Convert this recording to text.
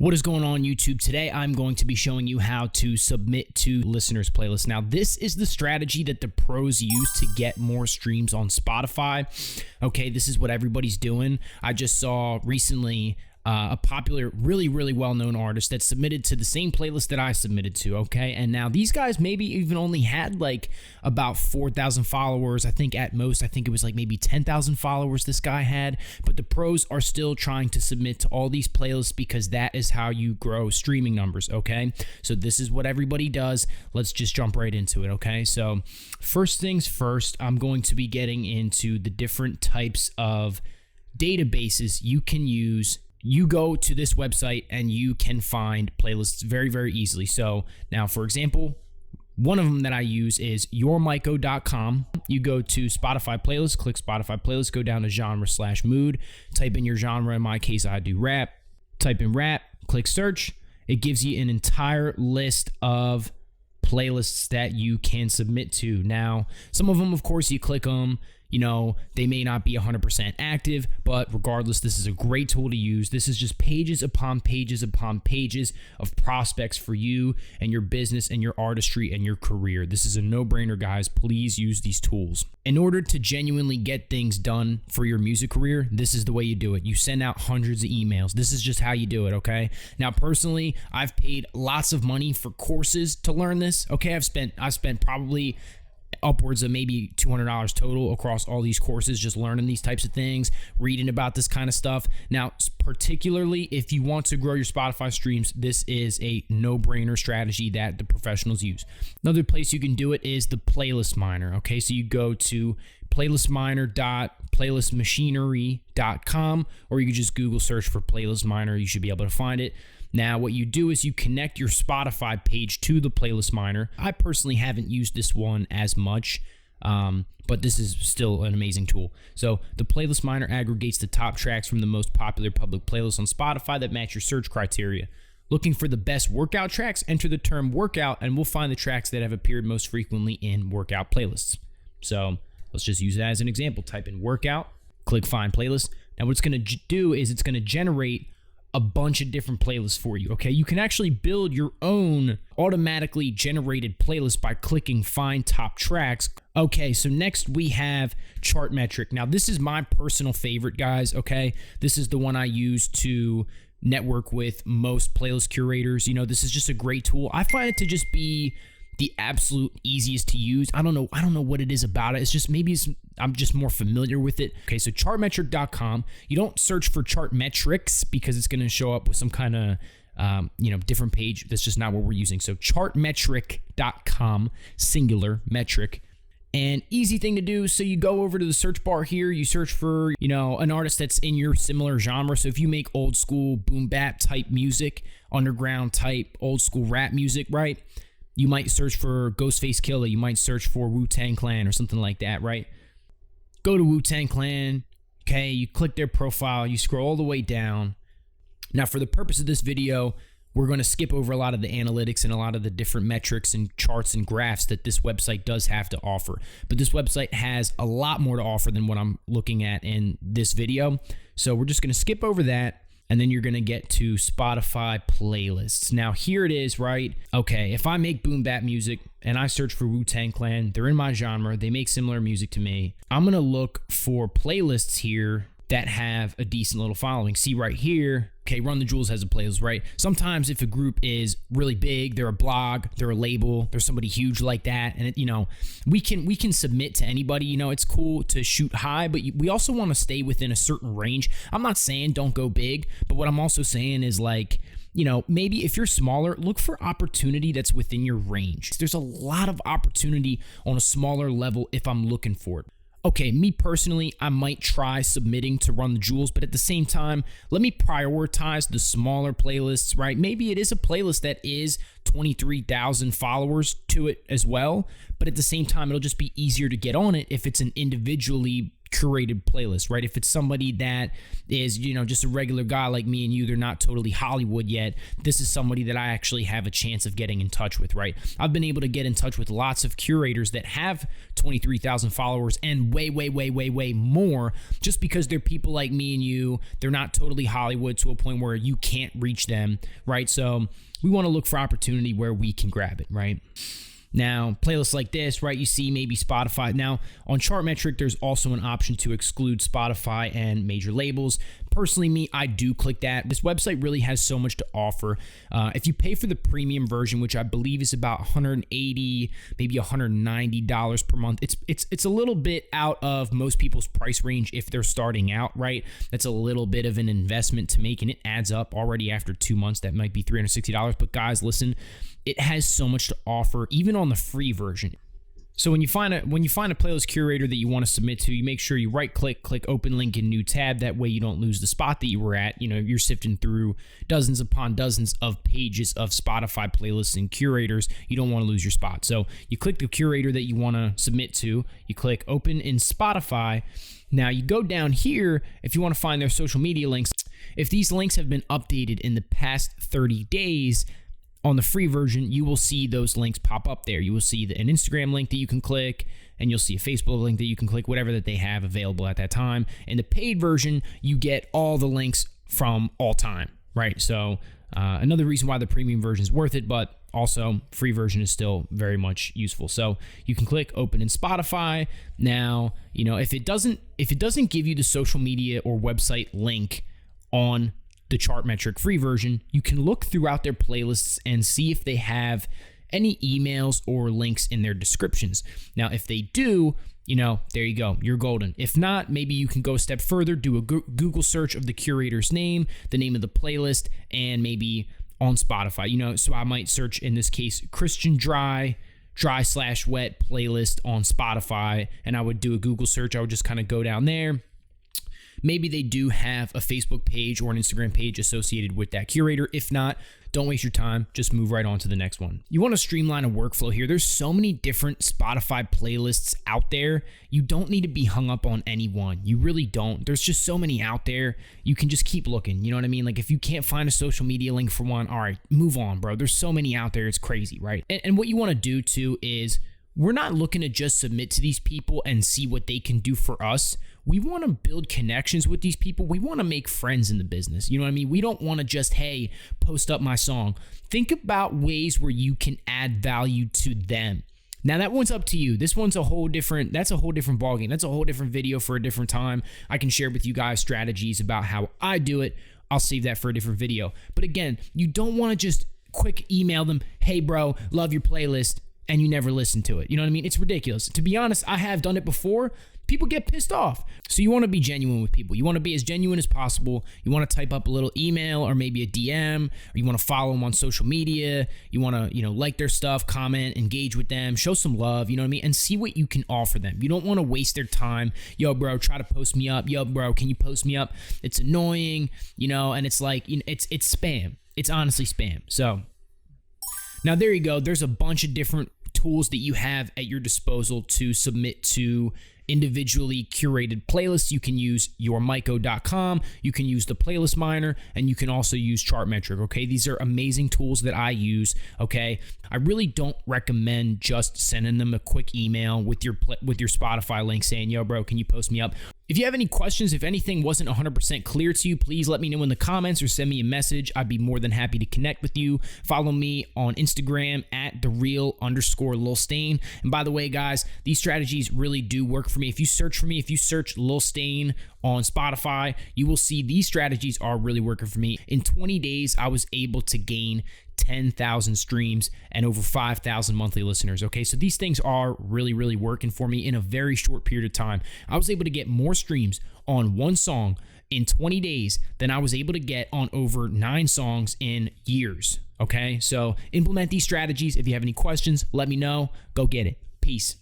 What is going on YouTube? Today I'm going to be showing you how to submit to listeners playlists. Now this is the strategy that the pros use to get more streams on Spotify. Okay, this is what everybody's doing. I just saw recently a popular, really well-known artist that submitted to the same playlist that I submitted to, okay? And now these guys maybe even only had like about 4,000 followers. I think at most, I think it was like maybe 10,000 followers this guy had, but the pros are still trying to submit to all these playlists because that is how you grow streaming numbers, okay? So this is what everybody does. Let's just jump right into it, okay? So first things first, I'm going to be getting into the different types of databases you can use. You go to this website and you can find playlists very easily. So now, for example, one of them that I use is yourmyco.com. You go to Spotify playlist, click Spotify playlist, go down to genre/mood, type in your genre. In my case, I do rap. Type in rap, click search. It gives you an entire list of playlists that you can submit to. Now, some of them, of course, you click them. You know, they may not be 100% active, but regardless, this is a great tool to use. This is just pages upon pages upon pages of prospects for you and your business and your artistry and your career. This is a no-brainer, guys. Please use these tools. In order to genuinely get things done for your music career, this is the way you do it. You send out hundreds of emails. This is just how you do it, okay? Now, personally, I've paid lots of money for courses to learn this, okay? I've spent probably upwards of maybe $200 total across all these courses, just learning these types of things, reading about this kind of stuff. Now, particularly if you want to grow your Spotify streams, this is a no-brainer strategy that the professionals use. Another place you can do it is the Playlist Miner. Okay, so you go to playlistminer.playlistmachinery.com, or you can just Google search for Playlist Miner. You should be able to find it. Now, what you do is you connect your Spotify page to the Playlist Miner. I personally haven't used this one as much, but this is still an amazing tool. So the Playlist Miner aggregates the top tracks from the most popular public playlists on Spotify that match your search criteria. Looking for the best workout tracks? Enter the term workout, and we'll find the tracks that have appeared most frequently in workout playlists. So let's just use that as an example. Type in workout, click find playlist. Now what it's going to do is it's going to generate a bunch of different playlists for you, okay? You can actually build your own automatically generated playlist by clicking find top tracks. Okay, so next we have Chartmetric. Now this is my personal favorite, guys, okay? This is the one I use to network with most playlist curators. You know, this is just a great tool. I find it to just be the absolute easiest to use. I don't know what it is about it. It's just I'm just more familiar with it. Okay, so chartmetric.com. You don't search for Chartmetrics because it's going to show up with some kind of different page. That's just not what we're using. So chartmetric.com, singular metric. And easy thing to do, so you go over to the search bar here, you search for, an artist that's in your similar genre. So if you make old school boom bap type music, underground type old school rap music, right? You might search for Ghostface Killah. You might search for Wu-Tang Clan or something like that, right? Go to Wu-Tang Clan. Okay, you click their profile. You scroll all the way down. Now, for the purpose of this video, we're going to skip over a lot of the analytics and a lot of the different metrics and charts and graphs that this website does have to offer. But this website has a lot more to offer than what I'm looking at in this video. So we're just going to skip over that. And then you're going to get to Spotify playlists. Now, here it is, right? Okay, if I make boom bap music and I search for Wu-Tang Clan, they're in my genre, they make similar music to me. I'm going to look for playlists here that have a decent little following. See right here, okay, Run the Jewels has a playlist, right? Sometimes if a group is really big, they're a blog, they're a label, they're somebody huge like that, and we can submit to anybody. It's cool to shoot high, but we also want to stay within a certain range. I'm not saying don't go big, but what I'm also saying is maybe if you're smaller, look for opportunity that's within your range. There's a lot of opportunity on a smaller level if I'm looking for it. Okay, me personally, I might try submitting to Run the Jewels, but at the same time, let me prioritize the smaller playlists, right? Maybe it is a playlist that is 23,000 followers to it as well, but at the same time, it'll just be easier to get on it if it's an individually curated playlist, right? If it's somebody that is, just a regular guy like me and you, they're not totally Hollywood yet, this is somebody that I actually have a chance of getting in touch with, right? I've been able to get in touch with lots of curators that have 23,000 followers and way more, just because they're people like me and you. They're not totally Hollywood to a point where you can't reach them, right? So we want to look for opportunity where we can grab it, right? Now, playlists like this, right, you see maybe Spotify. Now, on Chartmetric, there's also an option to exclude Spotify and major labels. Personally, me, I do click that. This website really has so much to offer. If you pay for the premium version, which I believe is about $180, maybe $190 per month, it's a little bit out of most people's price range if they're starting out, right? That's a little bit of an investment to make, and it adds up already after 2 months. That might be $360. But guys, listen, it has so much to offer, even on the free version. So when you find a playlist curator that you want to submit to, you make sure you click open link in new tab. That way you don't lose the spot that you were at. You're sifting through dozens upon dozens of pages of Spotify playlists and curators. You don't want to lose your spot. So you click the curator that you want to submit to. You click open in Spotify. Now you go down here if you want to find their social media links. If these links have been updated in the past 30 days, on the free version, you will see those links pop up there. You will see an Instagram link that you can click, and you'll see a Facebook link that you can click, whatever that they have available at that time. In the paid version, you get all the links from all time, right? So another reason why the premium version is worth it, but also free version is still very much useful. So you can click open in Spotify. Now, if it doesn't give you the social media or website link on the Chartmetric free version, you can look throughout their playlists and see if they have any emails or links in their descriptions. Now, if they do, there you go, you're golden. If not, maybe you can go a step further, do a Google search of the curator's name, the name of the playlist, and maybe on Spotify. So I might search, in this case, Christian dry/wet playlist on Spotify, and I would do a Google search. I would just kind of go down there. Maybe they do have a Facebook page or an Instagram page associated with that curator. If not, don't waste your time. Just move right on to the next one. You want to streamline a workflow here. There's so many different Spotify playlists out there. You don't need to be hung up on any one. You really don't. There's just so many out there. You can just keep looking. You know what I mean? Like if you can't find a social media link for one, all right, move on, bro. There's so many out there. It's crazy, right? And what you want to do too is, we're not looking to just submit to these people and see what they can do for us. We want to build connections with these people. We want to make friends in the business. You know what I mean? We don't want to just, hey, post up my song. Think about ways where you can add value to them. Now that one's up to you. That's a whole different ballgame. That's a whole different video for a different time. I can share with you guys strategies about how I do it. I'll save that for a different video. But again, you don't want to just quick email them, hey bro, love your playlist, and you never listen to it. You know what I mean? It's ridiculous. To be honest, I have done it before. People get pissed off. So you want to be genuine with people. You want to be as genuine as possible. You want to type up a little email or maybe a DM, or you want to follow them on social media. You want to, like their stuff, comment, engage with them, show some love, you know what I mean? And see what you can offer them. You don't want to waste their time. Yo, bro, try to post me up. Yo, bro, can you post me up? It's annoying, and it's like, it's spam. It's honestly spam. So now there you go. There's a bunch of different tools that you have at your disposal to submit to individually curated playlists. You can use yourmyco.com, you can use the Playlist Miner, and you can also use Chartmetric, okay? These are amazing tools that I use, okay? I really don't recommend just sending them a quick email with your Spotify link saying, yo, bro, can you post me up? If you have any questions, if anything wasn't 100% clear to you, please let me know in the comments or send me a message. I'd be more than happy to connect with you. Follow me on Instagram at @thereal_Lil Stain. And by the way, guys, these strategies really do work for me. If you search Lil Stain on Spotify, you will see these strategies are really working for me. In 20 days, I was able to gain 10,000 streams and over 5,000 monthly listeners. Okay, so these things are really, really working for me in a very short period of time. I was able to get more streams on one song in 20 days than I was able to get on over 9 songs in years. Okay, so implement these strategies. If you have any questions, let me know. Go get it. Peace.